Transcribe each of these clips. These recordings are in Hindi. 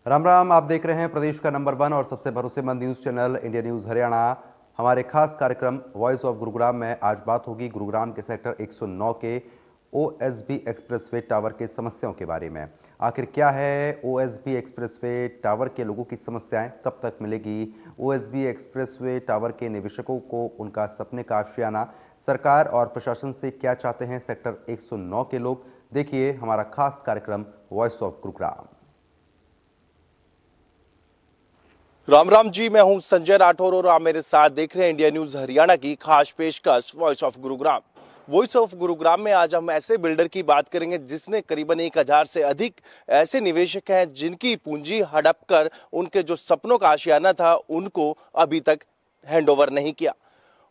राम राम। आप देख रहे हैं प्रदेश का नंबर 1 और सबसे भरोसेमंद news channel India news Haryana. हमारे खास कार्यक्रम वॉइस ऑफ गुरुग्राम में आज बात होगी गुरुग्राम के सेक्टर 109 के ओएसबी एक्सप्रेसवे टावर के समस्याओं के बारे में। आखिर क्या है ओएसबी एक्सप्रेसवे टावर के लोगों की समस्याएं, कब तक मिलेगी ओएसबी एक्सप्रेसवे टावर के निवेशकों को उनका सपने का आशियाना, सरकार और प्रशासन से क्या चाहते हैं सेक्टर 109 के लोग। देखिए हमारा खास कार्यक्रम वॉइस ऑफ गुरुग्राम। राम राम जी, मैं हूं संजय राठौर और आप मेरे साथ देख रहे हैं इंडिया न्यूज हरियाणा की खास पेशकश voice of Gurugram. Voice of Gurugram में आज हम ऐसे बिल्डर की बात करेंगे जिसने करीबन 1000 से अधिक ऐसे निवेशक हैं जिनकी पूंजी हड़प कर उनके जो सपनों का आशियाना था उनको अभी तक हैंडओवर नहीं किया।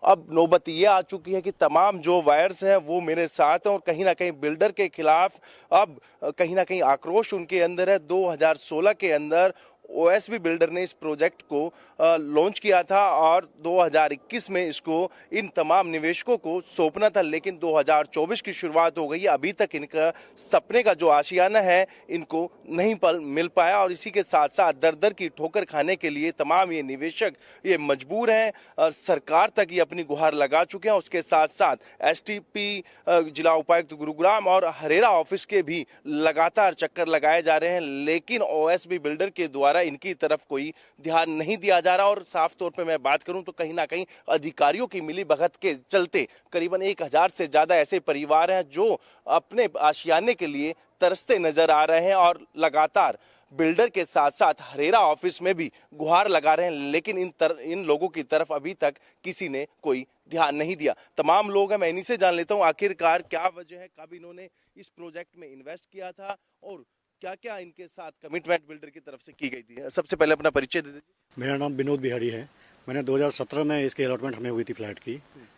अब नौबत ये आ चुकी है कि तमाम जो वायर्स हैं वो मेरे साथ हैं और कहीं ना कहीं बिल्डर के खिलाफ अब कहीं ना कहीं आक्रोश उनके अंदर है। 2016 के अंदर ओएसबी बिल्डर ने इस प्रोजेक्ट को लॉन्च किया था और 2021 में इसको इन तमाम निवेशकों को सौंपना था, लेकिन 2024 की शुरुआत हो गई है, अभी तक इनका सपने का जो आशियाना है इनको नहीं मिल पाया और इसी के साथ साथ दर दर की ठोकर खाने के लिए तमाम ये निवेशक ये मजबूर हैं। सरकार तक ये अपनी गुहार लगा चुके हैं। उसके साथ साथ एसटीपी जिला उपायुक्त गुरुग्राम और हरेरा ऑफिस के भी लगातार चक्कर लगाए जा रहे हैं, लेकिन ओएसबी बिल्डर के द्वारा इनकी तरफ कोई ध्यान नहीं दिया जा रहा। और साफ तौर पे मैं बात करूं तो कहीं ना कहीं अधिकारियों की मिली भगत के चलते करीबन 1000 से ज्यादा ऐसे परिवार हैं जो अपने आशियाने के लिए तरसते नजर आ रहे हैं और लगातार बिल्डर के साथ साथ हरेरा ऑफिस में भी गुहार लगा रहे हैं, लेकिन इन लोगों की तरफ अभी तक किसी ने कोई ध्यान नहीं दिया। तमाम लोग हैं, मैं इन्हीं से जान लेता हूं आखिरकार क्या वजह है, कब इन्होंने इस प्रोजेक्ट में इन्वेस्ट किया था और क्या क्या इनके साथ कमिटमेंट बिल्डर की तरफ से की गई थी। सबसे पहले अपना परिचय दे दीजिए। मेरा नाम विनोद बिहारी है। मैंने 2017 में इसकी अलॉटमेंट हमें हुई थी फ्लैट की।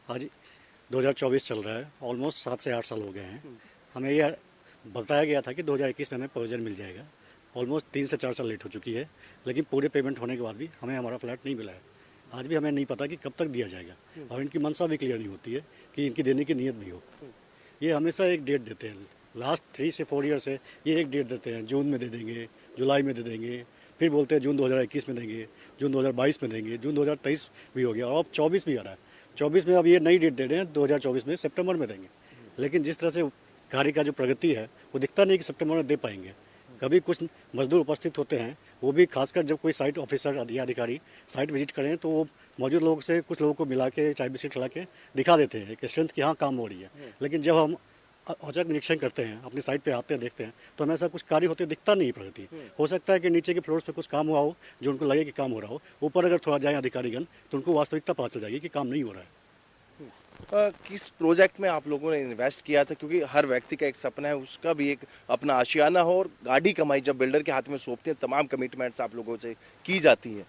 आज 2024 चल रहा है, ऑलमोस्ट 7 से 8 साल हो गए हैं। हमें यह बताया गया था कि 2021 में हमें प्रोविजन मिल जाएगा। ऑलमोस्ट 3 से 4 साल लेट हो चुकी है, लेकिन पूरे पेमेंट होने के बाद भी हमें हमारा फ्लैट नहीं मिला है। आज भी हमें नहीं पता कि कब तक दिया जाएगा और इनकी मंशा भी क्लियर नहीं होती है कि इनकी देने की नीयत भी हो। ये हमेशा एक डेट देते हैं, लास्ट 3 से 4 ईयर से ये एक डेट देते हैं, जून में दे देंगे, जुलाई में दे देंगे, फिर बोलते हैं जून 2021 में देंगे, जून 2022 में देंगे, जून 2023 भी हो गया और अब 24 भी आ रहा है। 24 में अब ये नई डेट दे रहे हैं, 2024 में सितंबर में देंगे। लेकिन जिस तरह से कार्य का जो प्रगति है वो दिखता नहीं कि सितंबर में दे पाएंगे। कभी कुछ मजदूर उपस्थित होते हैं, वो भी खासकर जब कोई साइट ऑफिसर या अधिकारी साइट विजिट करें तो वो मौजूद लोगों से कुछ लोगों को मिला के चाय बिस्किट खिला के दिखा देते हैं कि स्ट्रेंथ की हाँ काम हो रही है। लेकिन जब हम औचक निरीक्षण करते हैं, अपनी साइट पे आते हैं, देखते हैं तो हमें ऐसा कुछ कार्य होते दिखता नहीं प्रगति। हो सकता है कि नीचे के फ्लोर्स पे कुछ काम हुआ हो जो उनको लगे कि काम हो रहा हो, ऊपर अगर थोड़ा जाए अधिकारीगण तो उनको वास्तविकता पता चल जाएगी कि काम नहीं हो रहा है। किस प्रोजेक्ट में आप लोगों ने इन्वेस्ट किया था, क्योंकि हर व्यक्ति का एक सपना है उसका भी एक अपना आशियाना हो और गाड़ी कमाई जब बिल्डर के हाथ में सौंपते हैं तमाम कमिटमेंट्स आप लोगों से की जाती है।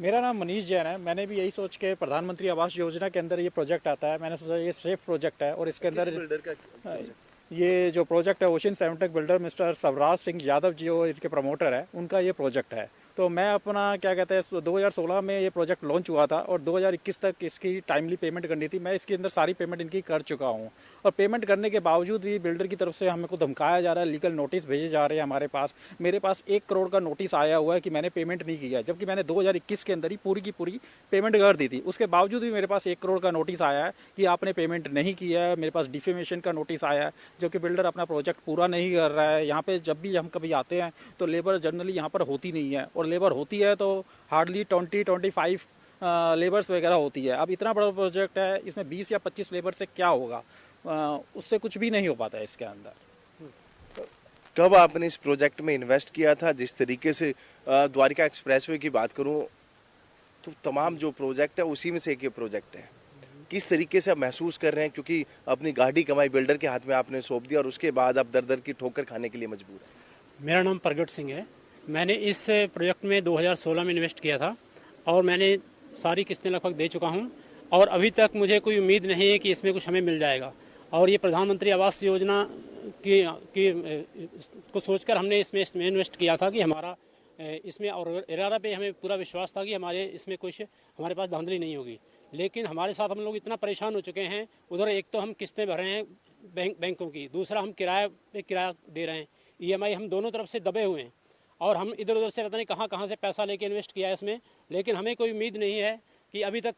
मेरा नाम मनीष जैन है। मैंने भी यही सोच के प्रधानमंत्री आवास योजना के अंदर ये प्रोजेक्ट आता है, मैंने सोचा ये सेफ प्रोजेक्ट है और इसके अंदर बिल्डर का ये जो प्रोजेक्ट है Ocean Seventech builder mister Swaraj Singh Yadav जो इसके प्रमोटर है उनका ये प्रोजेक्ट है। तो मैं अपना क्या कहते हैं 2016 में ये प्रोजेक्ट लॉन्च हुआ था और 2021 तक इसकी टाइमली पेमेंट करनी थी। मैं इसके अंदर सारी पेमेंट इनकी कर चुका हूँ और पेमेंट करने के बावजूद भी बिल्डर की तरफ से हमको धमकाया जा रहा है, लीगल नोटिस भेजे जा रहे हैं हमारे पास। मेरे पास 1 करोड़ का नोटिस आया हुआ है कि मैंने पेमेंट नहीं किया है, जबकि मैंने 2021 के अंदर ही पूरी की पूरी पेमेंट कर दी थी। उसके बावजूद भी मेरे पास 1 करोड़ का नोटिस आया है कि आपने पेमेंट नहीं किया है। मेरे पास डिफेमेशन का नोटिस आया है, जबकि बिल्डर अपना प्रोजेक्ट पूरा नहीं कर रहा है। यहाँ पे जब भी हम कभी आते हैं तो लेबर जनरली यहाँ पर होती नहीं है और लेबर होती है तो हार्डली 20-25 लेबर्स वगैरह होती है। अब इतना बड़ा प्रोजेक्ट है, इसमें 20 या 25 लेबर से क्या होगा, उससे कुछ भी नहीं हो पाता है इसके अंदर। कब आपने इस प्रोजेक्ट में इन्वेस्ट किया था? जिस तरीके से द्वारिका एक्सप्रेसवे की बात करूं तो तमाम जो प्रोजेक्ट है उसी में से एक ये प्रोजेक्ट है। किस तरीके से आप महसूस कर रहे हैं, क्योंकि अपनी गाड़ी कमाई बिल्डर के हाथ में आपने सौंप दिया और उसके बाद आप दर दर की ठोकर खाने के लिए मजबूर हैं? मेरा नाम प्रगट सिंह है। मैंने इस प्रोजेक्ट में 2016 में इन्वेस्ट किया था और मैंने सारी किस्तें लगभग दे चुका हूं और अभी तक मुझे कोई उम्मीद नहीं है कि इसमें कुछ हमें मिल जाएगा। और ये प्रधानमंत्री आवास योजना को सोचकर हमने इसमें इन्वेस्ट किया था कि हमारा इसमें और इरादा पे हमें पूरा विश्वास था कि हमारे इसमें कुछ हमारे पास धांधली नहीं होगी। लेकिन हमारे साथ हम लोग इतना परेशान हो चुके हैं, उधर एक तो हम किस्तें भर रहे हैं बैंकों की, दूसरा हम किराया पे किराया दे रहे हैं, ईएमआई हम दोनों तरफ से दबे हुए हैं और हम इधर उधर से पता नहीं कहाँ कहाँ से पैसा लेके इन्वेस्ट किया है इसमें, लेकिन हमें कोई उम्मीद नहीं है कि अभी तक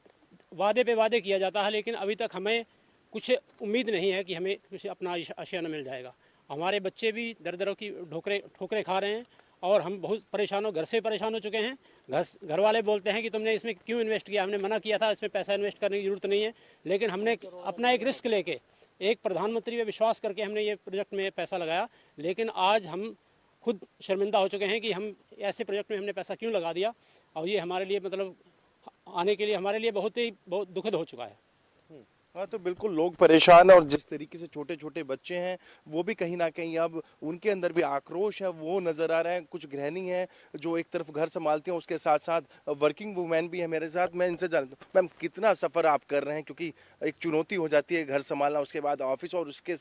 वादे पे वादे किया जाता है, लेकिन अभी तक हमें कुछ उम्मीद नहीं है कि हमें कुछ अपना आशियाना मिल जाएगा। हमारे बच्चे भी दर दरों की ठोकरें खा रहे हैं और हम बहुत परेशान हो, घर से परेशान हो चुके हैं। घर वाले बोलते हैं कि तुमने इसमें क्यों इन्वेस्ट किया, हमने मना किया था, इसमें पैसा इन्वेस्ट करने की जरूरत नहीं है, लेकिन हमने अपना एक रिस्क लेके, एक प्रधानमंत्री पे विश्वास करके हमने ये प्रोजेक्ट में पैसा लगाया, लेकिन आज हम खुद शर्मिंदा हो चुके हैं कि हम ऐसे प्रोजेक्ट में हमने पैसा क्यों लगा दिया। और ये हमारे लिए मतलब आने के लिए हमारे लिए बहुत दुखद हो चुका है। हाँ, तो बिल्कुल लोग परेशान हैं और जिस तरीके से छोटे छोटे बच्चे हैं वो भी कहीं ना कहीं अब उनके अंदर भी आक्रोश है वो नज़र आ रहा है। कुछ गृहिणी हैं जो एक तरफ घर संभालती हैं, उसके साथ साथ वर्किंग वुमेन भी है मेरे साथ। मैं इनसे जानता हूँ, मैम कितना सफ़र आप कर रहे हैं, क्योंकि एक चुनौती हो जाती है घर संभालना, उसके बाद ऑफिस और उसके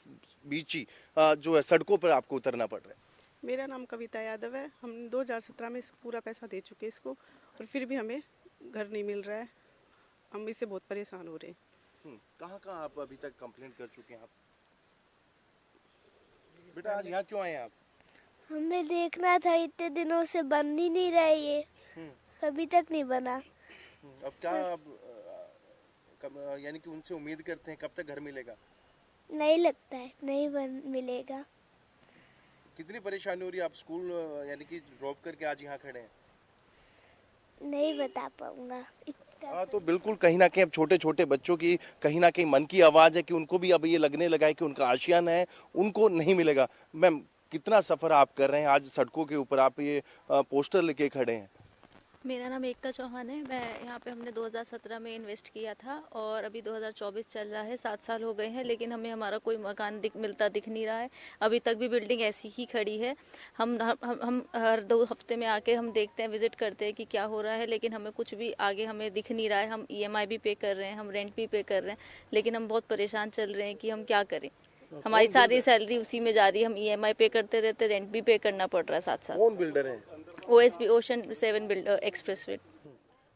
बीच ही जो है सड़कों पर आपको उतरना पड़ रहा है। मेरा नाम कविता यादव है। हम 2017 में पूरा पैसा दे चुके इसको और फिर भी हमें घर नहीं मिल रहा है। हम इससे बहुत परेशान हो रहे हैं। कहाँ कहाँ आप अभी तक कंप्लेंट कर चुके हैं आप? बेटा आज यहाँ क्यों आए आप? हमें देखना था, इतने दिनों से बन ही नहीं रहा ये, अभी तक नहीं बना। अब क्या यानी कि उनसे उम्मीद करते हैं कब तक घर मिलेगा? नहीं लगता है नहीं मिलेगा। कितनी परेशानी हो रही है? आप स्कूल यानी कि ड्रॉप करके आज यहाँ खड़े हैं? नहीं बता पाऊंगा हाँ, तो बिल्कुल कहीं ना कहीं अब छोटे छोटे बच्चों की कहीं ना कहीं मन की आवाज़ है कि उनको भी अब ये लगने लगा है कि उनका आशियाना है, उनको नहीं मिलेगा। मैम कितना सफ़र आप कर रहे हैं? आज सड़कों के ऊपर आप ये पोस्टर लेके खड़े हैं। मेरा नाम एकता चौहान है। मैं यहाँ पे हमने 2017 में इन्वेस्ट किया था और अभी 2024 चल रहा है, 7 साल हो गए हैं, लेकिन हमें हमारा कोई मकान मिलता दिख नहीं रहा है। अभी तक भी बिल्डिंग ऐसी ही खड़ी है। हम हर 2 हफ्ते में आके हम देखते हैं, विजिट करते हैं कि क्या हो रहा है, लेकिन हमें कुछ भी आगे हमें दिख नहीं रहा है। हम EMI भी पे कर रहे हैं, हम रेंट भी पे कर रहे हैं, लेकिन हम बहुत परेशान चल रहे हैं कि हम क्या करें। हमारी सारी सैलरी उसी में जा रही है, हम EMI पे करते रहते, रेंट भी पे करना पड़ रहा है साथ साथ। कौन बिल्डर है? OSB ocean 7 builder expressway.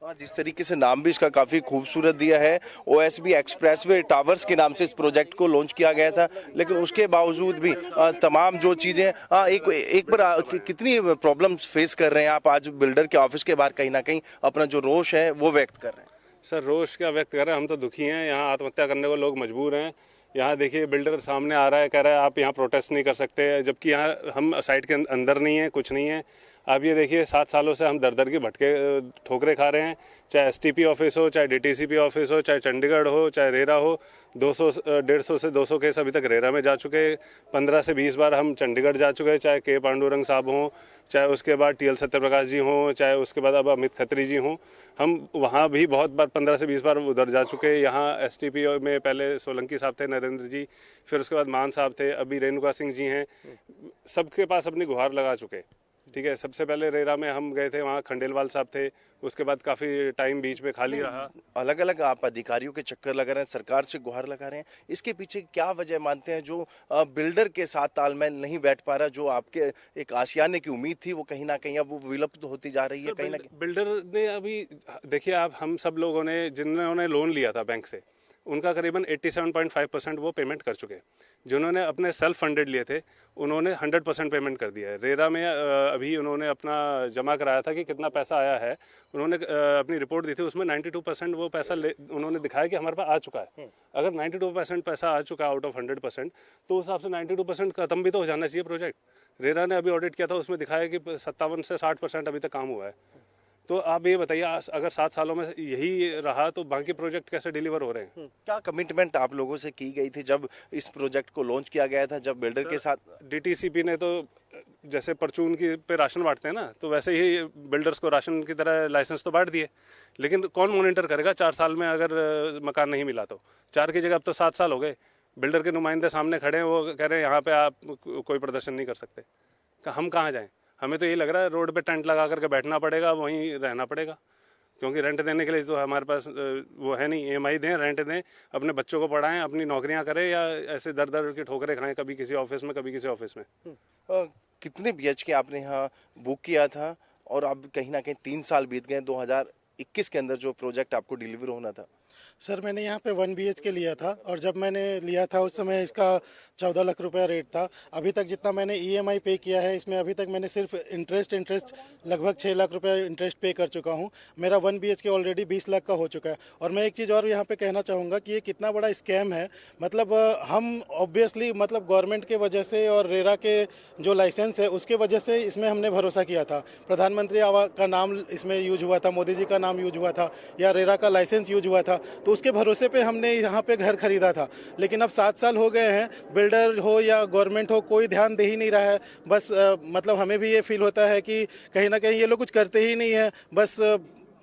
जिस तरीके से नाम भी इसका काफी खूबसूरत दिया है, OSB एक्सप्रेसवे टावर्स के नाम से इस प्रोजेक्ट को लॉन्च किया गया था, लेकिन उसके बावजूद भी तमाम जो चीजें एक बार कितनी प्रॉब्लम्स फेस कर रहे हैं आप आज बिल्डर के ऑफिस के बाहर कहीं ना कहीं अपना जो रोष है वो व्यक्त कर रहे हैं? सर रोष क्या व्यक्त कर रहे हैं, हम तो दुखी हैं। यहाँ आत्महत्या करने को लोग मजबूर हैं। यहाँ देखिए बिल्डर सामने आ रहा है, कह रहा है आप यहाँ प्रोटेस्ट नहीं कर सकते, जबकि यहाँ हम साइट के अंदर नहीं है, कुछ नहीं है। आप ये देखिए 7 सालों से हम दर दर की भटके ठोकरे खा रहे हैं, चाहे STP ऑफिस हो, चाहे DTCP ऑफिस हो, चाहे चंडीगढ़ हो, चाहे रेरा हो। 150 से 200 केस अभी तक रेरा में जा चुके, 15 से 20 बार हम चंडीगढ़ जा चुके, चाहे K पांडुरंग साहब हों, चाहे उसके बाद TL सत्यप्रकाश जी हों, चाहे उसके बाद अब अमित खत्री जी हों। हम वहाँ भी बहुत बार 15 से 20 बार उधर जा चुके। यहाँ STP में पहले सोलंकी साहब थे, नरेंद्र जी, फिर उसके बाद मान साहब थे, अभी रेणुका सिंह जी हैं। सबके पास अपनी गुहार लगा चुके। ठीक है, सबसे पहले रेरा में हम गए थे, वहाँ खंडेलवाल साहब थे, उसके बाद काफ़ी टाइम बीच में खाली रहा। अलग अलग आप अधिकारियों के चक्कर लगा रहे हैं, सरकार से गुहार लगा रहे हैं, इसके पीछे क्या वजह मानते हैं जो बिल्डर के साथ तालमेल नहीं बैठ पा रहा? जो आपके एक आशियाने की उम्मीद थी वो कहीं ना कहीं अब विलुप्त होती जा रही है कहीं ना कहीं। बिल्डर ने अभी देखिए, आप हम सब लोगों ने जिन्होंने लोन लिया था बैंक से, उनका करीबन 87.5% वो पेमेंट कर चुके। जिन्होंने अपने सेल्फ फंडेड लिए थे उन्होंने 100% पेमेंट कर दिया है। रेरा में अभी उन्होंने अपना जमा कराया था कि कितना पैसा आया है, उन्होंने अपनी रिपोर्ट दी थी, उसमें 92% वो पैसा उन्होंने दिखाया कि हमारे पास आ चुका है। अगर 92% पैसा आ चुका है आउट ऑफ 100%, तो उस हिसाब से 92% खत्म भी तो हो जाना चाहिए प्रोजेक्ट। रेरा ने अभी ऑडिट किया था, उसमें दिखाया कि 57 से 60% अभी तक काम हुआ है। तो आप ये बताइए, अगर 7 सालों में यही रहा तो बाकी प्रोजेक्ट कैसे डिलीवर हो रहे हैं? क्या कमिटमेंट आप लोगों से की गई थी जब इस प्रोजेक्ट को लॉन्च किया गया था, जब बिल्डर के साथ? DTCP ने तो जैसे परचून की पे राशन बांटते हैं ना, तो वैसे ही बिल्डर्स को राशन की तरह लाइसेंस तो बांट दिए, लेकिन कौन मॉनिटर करेगा 4 साल में अगर मकान नहीं मिला तो? 4 की जगह अब तो 7 साल हो गए। बिल्डर के नुमाइंदे सामने खड़े हैं, वो कह रहे हैं यहाँ पे आप कोई प्रदर्शन नहीं कर सकते। हम कहाँ जाएं? हमें तो यही लग रहा है रोड पे टेंट लगा करके बैठना पड़ेगा, वहीं रहना पड़ेगा, क्योंकि रेंट देने के लिए तो हमारे पास वो है नहीं। EMI दें, रेंट दें, अपने बच्चों को पढ़ाएं, अपनी नौकरियां करें, या ऐसे दर दर की ठोकरें खाएं, कभी किसी ऑफिस में कभी किसी ऑफिस में। कितने BHK आपने यहाँ बुक किया था और अब कहीं ना कहीं 3 साल बीत गए, 2021 के अंदर जो प्रोजेक्ट आपको डिलीवर होना था? सर मैंने यहाँ पे 1 BHK लिया था और जब मैंने लिया था उस समय इसका 14 लाख रुपया रेट था। अभी तक जितना मैंने EMI पे किया है इसमें अभी तक मैंने सिर्फ इंटरेस्ट लगभग 6 लाख रुपया इंटरेस्ट पे कर चुका हूँ। मेरा 1 BHK ऑलरेडी 20 लाख का हो चुका है। और मैं एक चीज़ और यहाँ पे कहना चाहूँगा कि ये कितना बड़ा स्कैम है। मतलब हम ऑब्वियसली मतलब गवर्नमेंट के वजह से और रेरा के जो लाइसेंस है उसके वजह से इसमें हमने भरोसा किया था। प्रधानमंत्री आवास का नाम इसमें यूज हुआ था, मोदी जी का नाम यूज हुआ था या रेरा का लाइसेंस यूज हुआ था, तो उसके भरोसे पे हमने यहाँ पे घर खरीदा था। लेकिन अब 7 साल हो गए हैं, बिल्डर हो या गवर्नमेंट हो कोई ध्यान दे ही नहीं रहा है। बस मतलब हमें भी ये फील होता है कि कहीं ना कहीं ये लोग कुछ करते ही नहीं है। बस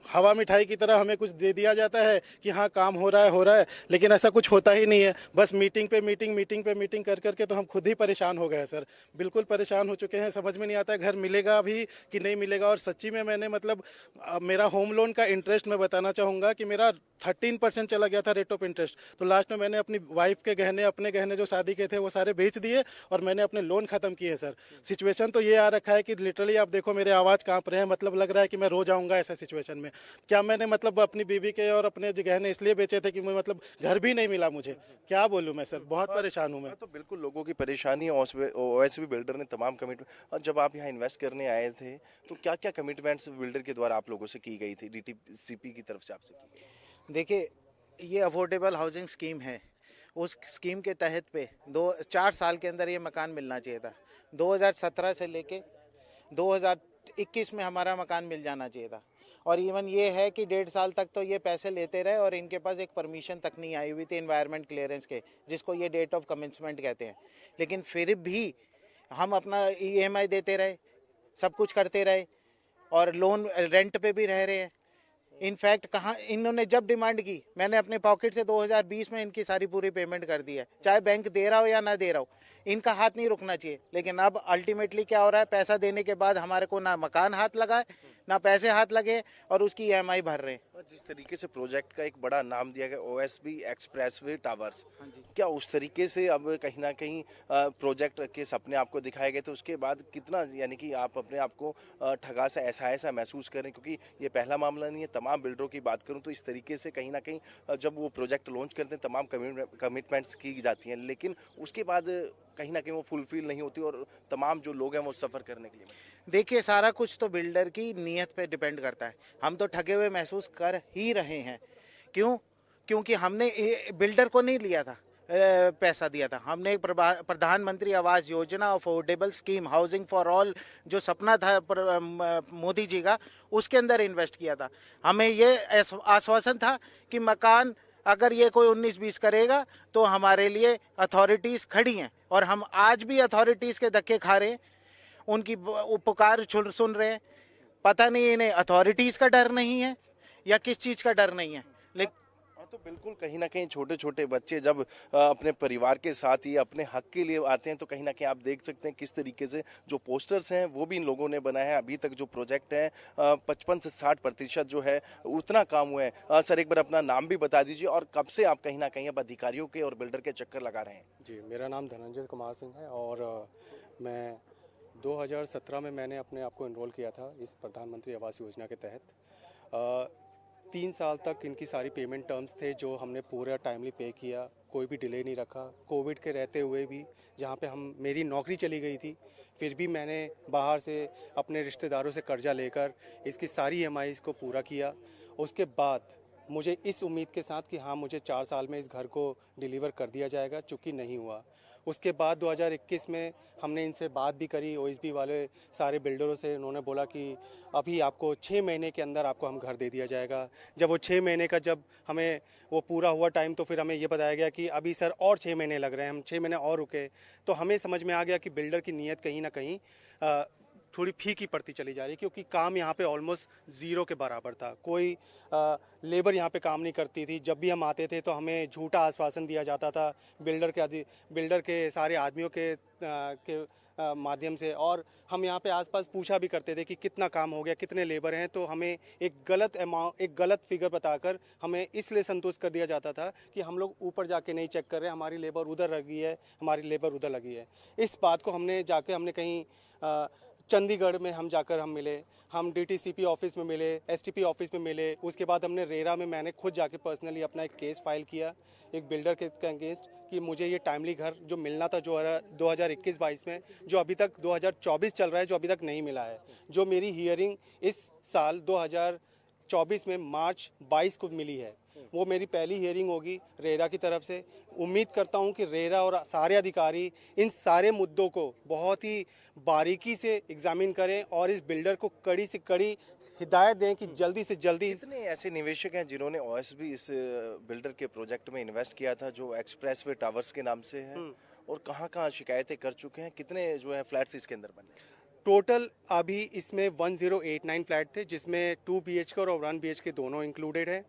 हवा मिठाई की तरह हमें कुछ दे दिया जाता है कि हाँ काम हो रहा है, लेकिन ऐसा कुछ होता ही नहीं है। बस मीटिंग पे मीटिंग कर करके तो हम खुद ही परेशान हो गए हैं सर, बिल्कुल परेशान हो चुके हैं। समझ में नहीं आता है घर मिलेगा भी कि नहीं मिलेगा। और सच्ची में मैंने मतलब मेरा होम लोन का इंटरेस्ट मैं बताना चाहूँगा कि मेरा 13% चला गया था रेट ऑफ इंटरेस्ट। तो लास्ट में मैंने अपनी वाइफ के गहने, अपने गहने जो शादी के थे वो सारे बेच दिए और मैंने अपने लोन खत्म किए सर। सिचुएशन तो ये आ रखा है कि लिटरली आप देखो मेरे आवाज़ कांप रहे हैं, मतलब लग रहा है कि मैं रो जाऊंगा ऐसा सिचुएशन में। क्या मैंने मतलब अपनी बीवी के और अपने गहने इसलिए बेचे थे कि मैं मतलब घर भी नहीं मिला मुझे। क्या बोलूँ मैं सर, बहुत परेशान हूँ मैं। तो बिल्कुल लोगों की परेशानी है। OSB बिल्डर ने तमाम कमिटमेंट, और जब आप यहाँ इन्वेस्ट करने आए थे तो क्या क्या कमिटमेंट्स बिल्डर के द्वारा आप लोगों से की गई थी, DTCP की तरफ से आपसे की गई? देखिए, ये अफोर्डेबल हाउसिंग स्कीम है। उस स्कीम के तहत पे 4 साल के अंदर ये मकान मिलना चाहिए था। 2017 से लेके 2021 में हमारा मकान मिल जाना चाहिए था। और इवन ये है कि 1.5 साल तक तो ये पैसे लेते रहे और इनके पास एक परमिशन तक नहीं आई हुई थी एनवायरनमेंट क्लियरेंस के, जिसको ये डेट ऑफ कमेंसमेंट कहते हैं। लेकिन फिर भी हम अपना EMI देते रहे, सब कुछ करते रहे और लोन रेंट पे भी रह रहे हैं। इनफैक्ट कहाँ इन्होंने जब डिमांड की, मैंने अपने पॉकेट से 2020 में इनकी सारी पूरी पेमेंट कर दी है। चाहे बैंक दे रहा हो या ना दे रहा हो, इनका हाथ नहीं रुकना चाहिए। लेकिन अब अल्टीमेटली क्या हो रहा है, पैसा देने के बाद हमारे को ना मकान हाथ लगा है, ना पैसे हाथ लगे और उसकी EMI भर रहे हैं। जिस तरीके से प्रोजेक्ट का एक बड़ा नाम दिया गया OSB एक्सप्रेसवे टावर्स, क्या उस तरीके से अब कहीं ना कहीं प्रोजेक्ट के सपने आपको दिखाए गए थे, उसके बाद कितना यानी कि आप अपने आप को ठगा सा ऐसा महसूस करें? क्योंकि ये पहला मामला नहीं है। तमाम बिल्डरों की बात करूं तो इस तरीके से कहीं ना कहीं जब वो प्रोजेक्ट लॉन्च करते हैं तमाम कमिटमेंट्स की जाती हैं, लेकिन उसके बाद कहीं ना कहीं वो फुलफिल नहीं होती और तमाम जो लोग हैं वो सफ़र करने के लिए। देखिए, सारा कुछ तो बिल्डर की नीयत पे डिपेंड करता है। हम तो ठगे हुए महसूस कर ही रहे हैं। क्यों? क्योंकि हमने बिल्डर को नहीं लिया था, पैसा दिया था। हमने एक प्रधानमंत्री Awas Yojana, affordable scheme, housing for all जो सपना था मोदी जी का, उसके अंदर इन्वेस्ट किया था। हमें ये आश्वासन था कि मकान अगर ये कोई 19-20 करेगा तो हमारे लिए अथॉरिटीज़ खड़ी हैं। और हम आज भी अथॉरिटीज़ के धक्के खा रहे हैं, उनकी पुकार सुन रहे हैं। पता नहीं इन्हें अथॉरिटीज़ का डर नहीं है या किस चीज़ का डर नहीं है। लेकिन तो बिल्कुल कहीं ना कहीं छोटे छोटे बच्चे जब अपने परिवार के साथ ही अपने हक के लिए आते हैं तो कहीं ना कहीं आप देख सकते हैं किस तरीके से जो पोस्टर्स हैं वो भी इन लोगों ने बनाए हैं। अभी तक जो प्रोजेक्ट है 55 से 60% जो है उतना काम हुआ है। सर, एक बार अपना नाम भी बता दीजिए और कब से आप कहीं ना कहीं अब अधिकारियों के और बिल्डर के चक्कर लगा रहे हैं? जी, मेरा नाम धनंजय कुमार सिंह है और मैं 2017 में मैंने अपने आप को एनरोल किया था इस प्रधानमंत्री आवास योजना के तहत। 3 साल तक इनकी सारी पेमेंट टर्म्स थे जो हमने पूरा टाइमली पे किया, कोई भी डिले नहीं रखा। कोविड के रहते हुए भी जहाँ पे मेरी नौकरी चली गई थी, फिर भी मैंने बाहर से अपने रिश्तेदारों से कर्जा लेकर इसकी सारी EMIs को पूरा किया। उसके बाद मुझे इस उम्मीद के साथ कि हाँ मुझे 4 साल में इस घर को डिलीवर कर दिया जाएगा, चूँकि नहीं हुआ। उसके बाद 2021 में हमने इनसे बात भी करी, OSB वाले सारे बिल्डरों से। उन्होंने बोला कि अभी आपको 6 महीने के अंदर आपको हम घर दे दिया जाएगा। जब वो 6 महीने का जब हमें वो पूरा हुआ टाइम तो फिर हमें ये बताया गया कि अभी सर और 6 महीने लग रहे हैं। हम 6 महीने और रुके तो हमें समझ में आ गया कि बिल्डर की नीयत कहीं ना कहीं थोड़ी फीकी पड़ती चली जा रही, क्योंकि काम यहाँ पे ऑलमोस्ट ज़ीरो के बराबर था। कोई लेबर यहाँ पे काम नहीं करती थी। जब भी हम आते थे तो हमें झूठा आश्वासन दिया जाता था बिल्डर के सारे आदमियों के माध्यम से। और हम यहाँ पे आसपास पूछा भी करते थे कि कितना काम हो गया, कितने लेबर हैं, तो हमें एक गलत फिगर बताकर हमें इसलिए संतुष्ट कर दिया जाता था कि हम लोग ऊपर जाके नहीं चेक कर रहे, हमारी लेबर उधर लगी है, हमारी लेबर उधर लगी है। इस बात को हमने कहीं चंडीगढ़ में हम जाकर हम मिले, हम डीटीसीपी ऑफिस में मिले, एसटीपी ऑफिस में मिले। उसके बाद हमने रेरा में मैंने खुद जाके पर्सनली अपना एक केस फाइल किया एक बिल्डर के अगेंस्ट कि मुझे ये टाइमली घर जो मिलना था जो 2021-22 में, जो अभी तक 2024 चल रहा है, जो अभी तक नहीं मिला है। जो मेरी हियरिंग इस साल 2024 में मार्च 22 को मिली है, वो मेरी पहली हियरिंग होगी रेरा की तरफ से। उम्मीद करता हूं कि रेरा और सारे अधिकारी इन सारे मुद्दों को बहुत ही बारीकी से एग्जामिन करें और इस बिल्डर को कड़ी से कड़ी हिदायत दें कि जल्दी से जल्दी। कितने ऐसे निवेशक हैं जिन्होंने ओएसबी इस बिल्डर के प्रोजेक्ट में इन्वेस्ट किया था जो एक्सप्रेसवे टावर्स के नाम से है, और कहां-कहां शिकायतें कर चुके हैं? कितने जो है फ्लैट्स इसके अंदर बने? टोटल अभी इसमें 1089 फ्लैट थे, जिसमें 2 BHK और 1 BHK दोनों इंक्लूडेड है।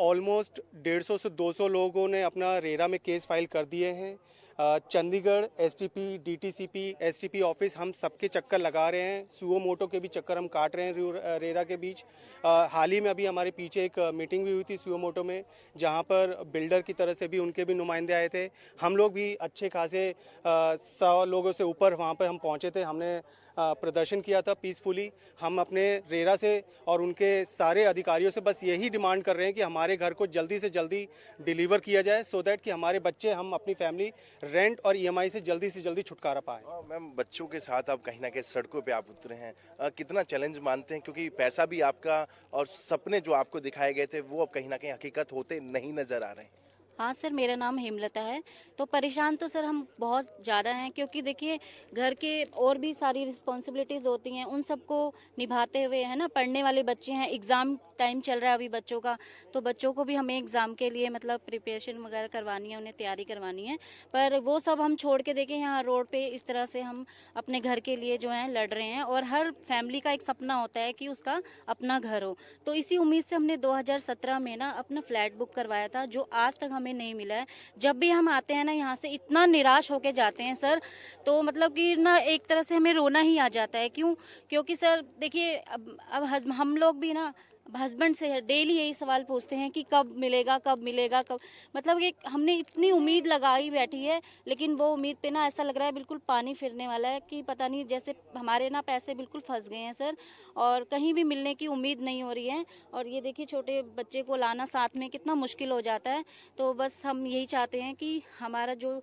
ऑलमोस्ट 150 से 200 लोगों ने अपना रेरा में केस फाइल कर दिए हैं। Chandigarh STP, DTCP, STP office हम सबके चक्कर लगा रहे हैं। सुओ मोटो के भी चक्कर हम काट रहे हैं रेरा के बीच। हाल ही में अभी हमारे पीछे एक मीटिंग भी हुई थी सुओ मोटो में, जहां पर बिल्डर की तरफ से भी उनके भी नुमाइंदे आए थे। हम लोग भी अच्छे खासे 100 लोगों से ऊपर वहां पर हम पहुंचे थे। हमने प्रदर्शन किया था पीसफुली। हम अपने रेरा से और उनके सारे अधिकारियों से बस यही डिमांड कर रहे हैं कि हमारे घर को जल्दी से जल्दी डिलीवर किया जाए, सो दैट कि हमारे बच्चे, हम अपनी फैमिली रेंट और ईएमआई से जल्दी छुटकारा पाएं। मैम, बच्चों के साथ आप कहीं ना कहीं सड़कों पे आप उतरे हैं, कितना चैलेंज मानते हैं? क्योंकि पैसा भी आपका और सपने जो आपको दिखाए गए थे वो अब कहीं ना कहीं हकीकत होते नहीं नजर आ रहे हैं। हाँ सर, मेरा नाम हेमलता है। तो परेशान तो सर हम बहुत ज़्यादा हैं, क्योंकि देखिए घर के और भी सारी रिस्पॉन्सिबिलिटीज़ होती हैं, उन सबको निभाते हुए, है ना, पढ़ने वाले बच्चे हैं, एग्ज़ाम टाइम चल रहा है अभी बच्चों का, तो बच्चों को भी हमें एग्ज़ाम के लिए मतलब प्रिपरेशन वगैरह करवानी है, उन्हें तैयारी करवानी है। पर वो सब हम छोड़ के देखें यहाँ रोड पे इस तरह से हम अपने घर के लिए जो है लड़ रहे हैं, और हर फैमिली का एक सपना होता है कि उसका अपना घर हो। तो इसी उम्मीद से हमने 2017 में ना अपना फ्लैट बुक करवाया था, जो आज तक हमें नहीं मिला है। जब भी हम आते हैं ना यहाँ से इतना निराश होके जाते हैं सर, तो मतलब कि ना एक तरह से हमें रोना ही आ जाता है। क्यों? क्योंकि सर देखिए अब हम लोग भी ना हस्बैंड से डेली यही सवाल पूछते हैं कि कब मिलेगा, कब मिलेगा, कब, मतलब कि हमने इतनी उम्मीद लगाई बैठी है, लेकिन वो उम्मीद पे ना ऐसा लग रहा है बिल्कुल पानी फिरने वाला है कि पता नहीं, जैसे हमारे ना पैसे बिल्कुल फंस गए हैं सर, और कहीं भी मिलने की उम्मीद नहीं हो रही है। और ये देखिए छोटे बच्चे को लाना साथ में कितना मुश्किल हो जाता है। तो बस हम यही चाहते हैं कि हमारा जो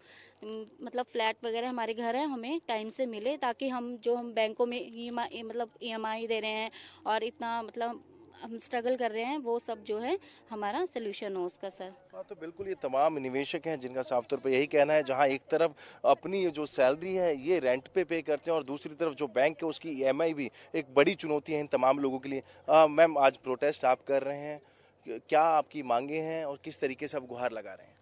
मतलब फ्लैट वगैरह हमारे घर है हमें टाइम से मिले, ताकि हम बैंकों में EMI दे रहे हैं और इतना मतलब हम स्ट्रगल कर रहे हैं, वो सब जो है हमारा सोल्यूशन हो उसका सर। हाँ, तो बिल्कुल ये तमाम निवेशक हैं जिनका साफ तौर पे यही कहना है, जहां एक तरफ अपनी जो सैलरी है ये रेंट पे करते हैं और दूसरी तरफ जो बैंक है उसकी EMI भी एक बड़ी चुनौती है इन तमाम लोगों के लिए। मैम, आज प्रोटेस्ट आप कर रहे हैं, क्या आपकी मांगे हैं और किस तरीके से आप गुहार लगा रहे हैं?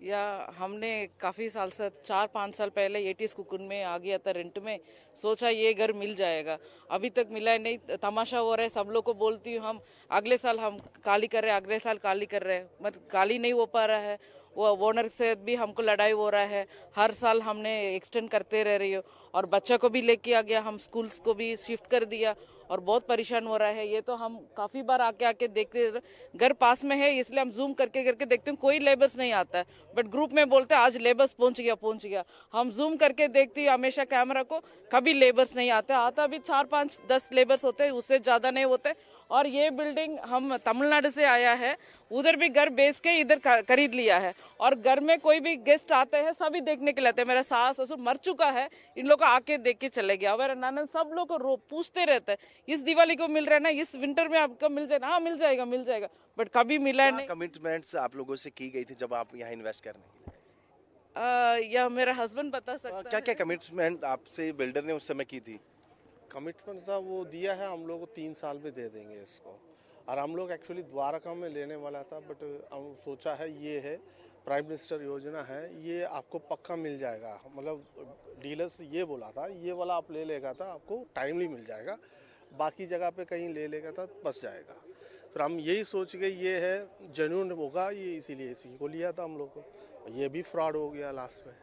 या हमने काफ़ी साल से 4-5 साल पहले एटीज कुकुन में आ गया था रेंट में, सोचा ये घर मिल जाएगा, अभी तक मिला नहीं। तमाशा हो रहा है, सब लोग को बोलती हूँ हम अगले साल हम खाली कर रहे हैं, अगले साल खाली कर रहे हैं, मतलब खाली नहीं हो पा रहा है। वो ओनर से भी हमको लड़ाई हो रहा है, हर साल हमने एक्सटेंड करते रह रही हो, और बच्चा को भी लेके आ गया, हम स्कूल्स को भी शिफ्ट कर दिया और बहुत परेशान हो रहा है। ये तो हम काफ़ी बार आके देखते, घर पास में है इसलिए हम जूम करके देखते हैं, कोई लेबर्स नहीं आता है, बट ग्रुप में बोलते हैं आज लेबर्स पहुंच गया। हम जूम करके देखते हैं हमेशा कैमरा को, कभी लेबर्स नहीं आता भी 4-5-10 लेबर्स होते हैं, उससे ज़्यादा नहीं होते। और ये बिल्डिंग हम तमिलनाडु से आया है, उधर भी घर बेच के इधर खरीद लिया है, और घर में कोई भी गेस्ट आते हैं सभी देखने के लिए आते हैं। मेरा सास ससुर मर चुका है, इन लोग को आके देख के चले गया। मेरा नाना सब लोग को पूछते रहते हैं इस दिवाली को मिल रहा है ना, इस विंटर में आपको मिल जाएगा? हाँ मिल जाएगा, बट कभी मिला नहीं। कमिटमेंट्स आप लोगों से की गई थी जब आप यहाँ इन्वेस्ट करने के लिए? या मेरा हस्बैंड बता सकता है। क्या कमिटमेंट आपसे बिल्डर ने उस समय की थी? कमिटमेंट था वो दिया है, हम लोग को 3 साल में दे देंगे इसको, और हम लोग एक्चुअली द्वारका में लेने वाला था, बट हम सोचा है ये है प्राइम मिनिस्टर योजना है, ये आपको पक्का मिल जाएगा, मतलब डीलर्स ये बोला था ये वाला आप ले लेगा था आपको टाइमली मिल जाएगा, बाकी जगह पे कहीं ले लेगा था फंस जाएगा। फिर हम यही सोच के ये है जेन्युइन होगा ये, इसीलिए इसी को लिया था हम लोग को, ये भी फ्रॉड हो गया लास्ट में।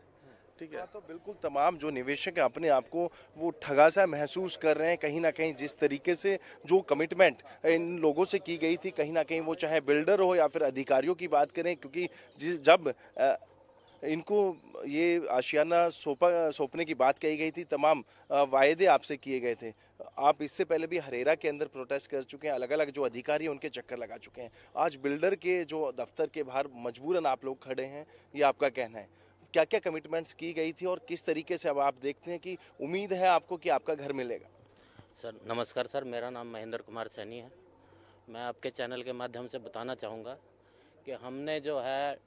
ठीक है, तो बिल्कुल तमाम जो निवेशक हैं अपने आप को वो ठगा सा महसूस कर रहे हैं कहीं ना कहीं। जिस तरीके से जो कमिटमेंट इन लोगों से की गई थी, कहीं ना कहीं वो चाहे बिल्डर हो या फिर अधिकारियों की बात करें, क्योंकि जब इनको ये आशियाना सौंपने की बात कही गई थी, तमाम वायदे आपसे किए गए थे। आप इससे पहले भी हरेरा के अंदर प्रोटेस्ट कर चुके हैं, अलग अलग जो अधिकारी हैं उनके चक्कर लगा चुके हैं। आज बिल्डर के जो दफ्तर के बाहर मजबूरन आप लोग खड़े हैं, ये आपका कहना है। क्या क्या कमिटमेंट्स की गई थी और किस तरीके से अब आप देखते हैं कि उम्मीद है आपको कि आपका घर मिलेगा? सर नमस्कार सर, मेरा नाम महेंद्र कुमार सैनी है। मैं आपके चैनल के माध्यम से बताना चाहूँगा कि हमने जो है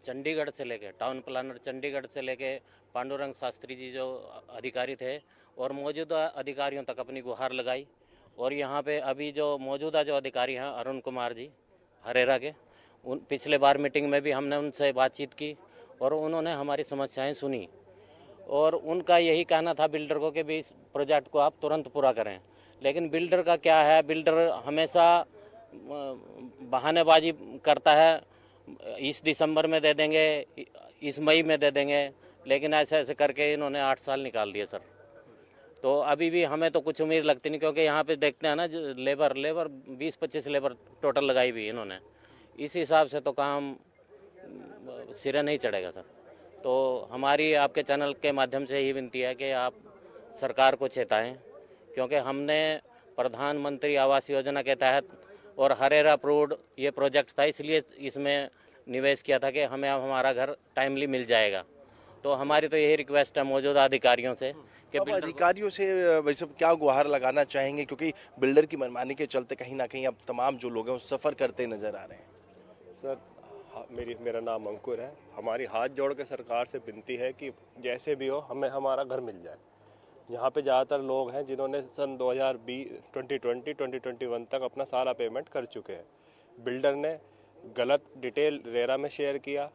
चंडीगढ़ से लेके टाउन प्लानर चंडीगढ़ से लेके पांडुरंग शास्त्री जी जो अधिकारी थे और मौजूदा अधिकारियों तक अपनी गुहार लगाई। और यहाँ पे अभी जो मौजूदा जो अधिकारी हैं अरुण कुमार जी हरेरा के, उन पिछले बार मीटिंग में भी हमने उनसे बातचीत की और उन्होंने हमारी समस्याएं सुनी और उनका यही कहना था बिल्डर को कि भी इस प्रोजेक्ट को आप तुरंत पूरा करें। लेकिन बिल्डर का क्या है, बिल्डर हमेशा बहानेबाजी करता है, इस दिसंबर में दे देंगे, इस मई में दे देंगे, लेकिन ऐसे ऐसे करके इन्होंने 8 साल निकाल दिए सर। तो अभी भी हमें तो कुछ उम्मीद लगती नहीं, क्योंकि यहाँ पे देखते हैं ना जो लेबर 20-25 लेबर टोटल लगाई भी इन्होंने। इस हिसाब से तो काम सिरे नहीं चढ़ेगा सर। तो हमारी आपके चैनल के माध्यम से ही विनती है कि आप सरकार को चेताएं, क्योंकि हमने प्रधानमंत्री आवास योजना के तहत और हरेरा अप्रूव्ड ये प्रोजेक्ट था, इसलिए इसमें निवेश किया था कि हमें अब हमारा घर टाइमली मिल जाएगा। तो हमारी तो यही रिक्वेस्ट है मौजूदा अधिकारियों से कि अब अधिकारियों से वैसे क्या गुहार लगाना चाहेंगे, क्योंकि बिल्डर की मनमानी के चलते कहीं ना कहीं अब तमाम जो लोग हैं वो सफ़र करते नजर आ रहे हैं। सर मेरा नाम अंकुर है। हमारी हाथ जोड़ के सरकार से विनती है कि जैसे भी हो हमें हमारा घर मिल जाए। यहाँ पे ज़्यादातर लोग हैं जिन्होंने सन 2021 तक अपना सारा पेमेंट कर चुके हैं। बिल्डर ने गलत डिटेल रेरा में शेयर किया,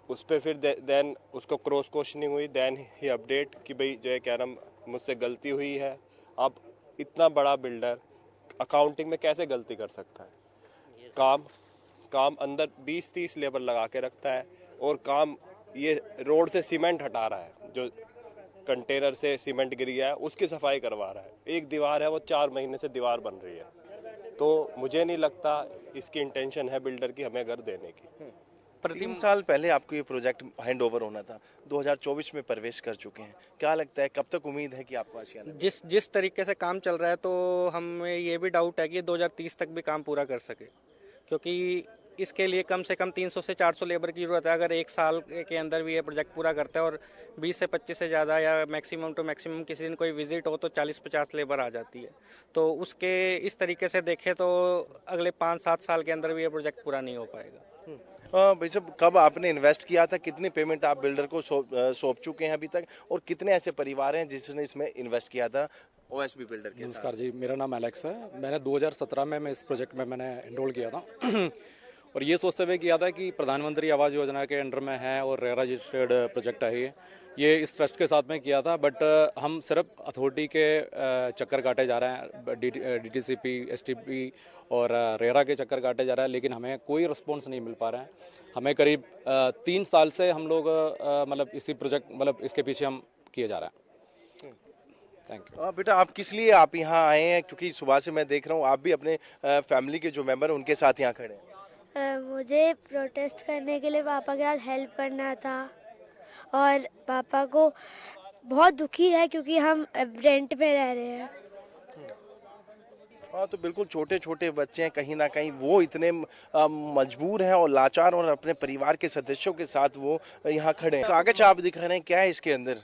उस पर फिर देन उसको क्रॉस क्वेश्चनिंग हुई, देन ही अपडेट कि भाई जो है क्या नाम मुझसे गलती हुई है। अब इतना बड़ा बिल्डर अकाउंटिंग में कैसे गलती कर सकता है? काम अंदर 20-30 लेबर लगा के रखता है और काम ये रोड से सीमेंट हटा रहा है, जो कंटेनर से सीमेंट गिर गया है उसकी सफाई करवा रहा है। एक दीवार है वो 4 महीने से दीवार बन रही है। तो मुझे नहीं लगता इसकी इंटेंशन है बिल्डर की हमें घर देने की। 3 साल पहले आपको ये प्रोजेक्ट हैंड ओवर होना था, 2024 में प्रवेश कर चुके हैं। क्या लगता है कब तक उम्मीद है कि आपको आशियाना? जिस तरीके से काम चल रहा है तो हमें ये भी डाउट है कि 2030 तक भी काम पूरा कर सके, क्योंकि इसके लिए कम से कम 300 से 400 लेबर की ज़रूरत है। अगर 1 साल के अंदर भी ये प्रोजेक्ट पूरा करता है और 20 से 25 से ज़्यादा या मैक्सिमम टू मैक्सिमम किसी दिन कोई विजिट हो तो 40-50 लेबर आ जाती है। तो उसके इस तरीके से देखें तो अगले 5-7 साल के अंदर भी ये प्रोजेक्ट पूरा नहीं हो पाएगा। भाई साहब, कब आपने इन्वेस्ट किया था, कितनी पेमेंट आप बिल्डर को सौंप चुके हैं अभी तक, और कितने ऐसे परिवार हैं जिसने इसमें इन्वेस्ट किया था ओएसबी बिल्डर के साथ? नमस्कार जी, मेरा नाम एलेक्स है। मैंने 2017 में इस प्रोजेक्ट में मैंने एनरोल किया था और ये सोचते हुए किया था कि प्रधानमंत्री आवास योजना के अंडर में है और रेरा रजिस्टर्ड प्रोजेक्ट है ये इस ट्रस्ट के साथ में किया था। बट हम सिर्फ अथॉरिटी के चक्कर काटे जा रहे हैं, डीटीसीपी, एसटीपी और रेरा के चक्कर काटे जा रहे हैं, लेकिन हमें कोई रिस्पॉन्स नहीं मिल पा रहा है। हमें करीब 3 साल से हम लोग मतलब इसी प्रोजेक्ट मतलब इसके पीछे हम किए जा रहे हैं। Thank you. बेटा, आप किस लिए आप यहाँ आए हैं? क्योंकि सुबह से मैं देख रहा हूँ आप भी अपने फैमिली के जो मेंबर हैं उनके साथ यहाँ खड़े हैं। मुझे प्रोटेस्ट करने के लिए पापा के साथ हेल्प करना था और पापा को बहुत दुखी है क्योंकि हम रेंट पे रह रहे हैं। हाँ, तो बिल्कुल छोटे छोटे बच्चे हैं, कहीं ना कहीं वो इतने मजबूर हैं और लाचार, और अपने परिवार के सदस्यों के साथ वो यहाँ खड़े हैं। कागज आप दिखा रहे हैं, क्या है इसके अंदर?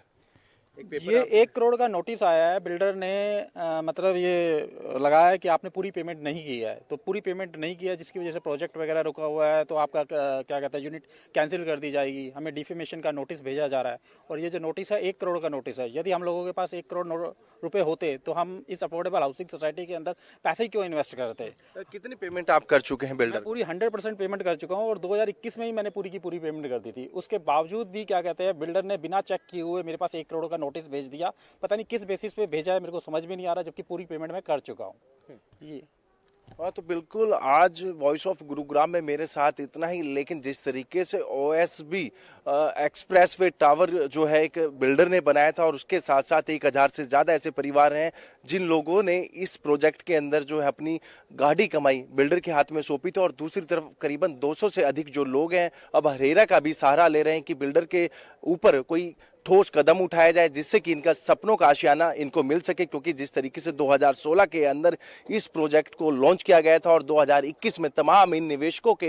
ये 1 करोड़ का नोटिस आया है। बिल्डर ने मतलब ये लगाया है कि आपने पूरी पेमेंट नहीं की है, तो पूरी पेमेंट नहीं किया जिसकी वजह से प्रोजेक्ट वगैरह रुका हुआ है, तो आपका क्या कहते हैं यूनिट कैंसिल कर दी जाएगी। हमें डिफेमेशन का नोटिस भेजा जा रहा है और ये जो नोटिस है 1 करोड़ का नोटिस है। यदि हम लोगों के पास 1 करोड़ रुपए होते तो हम इस अफोर्डेबल हाउसिंग सोसाइटी के अंदर पैसे क्यों इन्वेस्ट करते। कितनी पेमेंट आप कर चुके हैं बिल्डर? पूरी 100% पेमेंट कर चुका हूँ और 2021 में ही मैंने पूरी की पूरी पेमेंट कर दी थी। उसके बावजूद भी क्या कहते हैं बिल्डर ने बिना चेक किए हुए मेरे पास 1 करोड़ का नोटिस भेज दिया। पता नहीं किस बेसिस पे भेजा है, मेरे को समझ में नहीं आ रहा, जबकि पूरी पेमेंट मैं कर चुका हूँ। ये हाँ, तो बिल्कुल आज वॉइस ऑफ गुरुग्राम में मेरे साथ इतना ही, लेकिन जिस तरीके से OSB एक्सप्रेसवे टावर जो है एक बिल्डर ने बनाया था और उसके साथ साथ 1000 से ज़्यादा ऐसे परिवार हैं जिन लोगों ने इस प्रोजेक्ट के अंदर जो है अपनी गाढ़ी कमाई बिल्डर के हाथ में सौंपी थी, और दूसरी तरफ करीबन 200 से अधिक जो लोग हैं अब हरेरा का भी सहारा ले रहे हैं कि बिल्डर के ऊपर कोई ठोस कदम उठाया जाए जिससे कि इनका सपनों का आशियाना इनको मिल सके। क्योंकि जिस तरीके से 2016 के अंदर इस प्रोजेक्ट को लॉन्च किया गया था और 2021 में तमाम इन निवेशकों के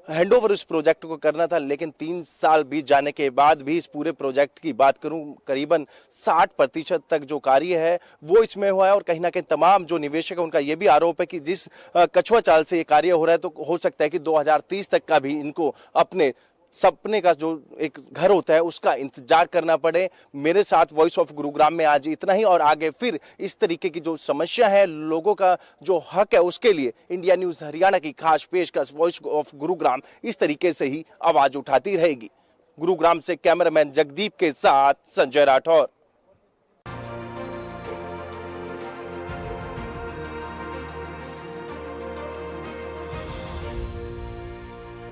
हैंडओवर इस प्रोजेक्ट को करना था, लेकिन 3 साल बीत जाने के बाद भी इस पूरे प्रोजेक्ट की बात करूं करीबन 60% तक जो कार्य है वो इसमें हुआ है। और कहीं ना कहीं तमाम जो निवेशक है उनका ये भी आरोप है कि जिस कछुआ चाल से ये कार्य हो रहा है तो हो सकता है कि 2030 तक का भी इनको अपने सपने का जो एक घर होता है उसका इंतजार करना पड़े। मेरे साथ वॉइस ऑफ गुरुग्राम में आज इतना ही, और आगे फिर इस तरीके की जो समस्या है, लोगों का जो हक है, उसके लिए इंडिया न्यूज हरियाणा की खास पेशकश वॉइस ऑफ गुरुग्राम इस तरीके से ही आवाज उठाती रहेगी। गुरुग्राम से कैमरामैन जगदीप के साथ संजय राठौर।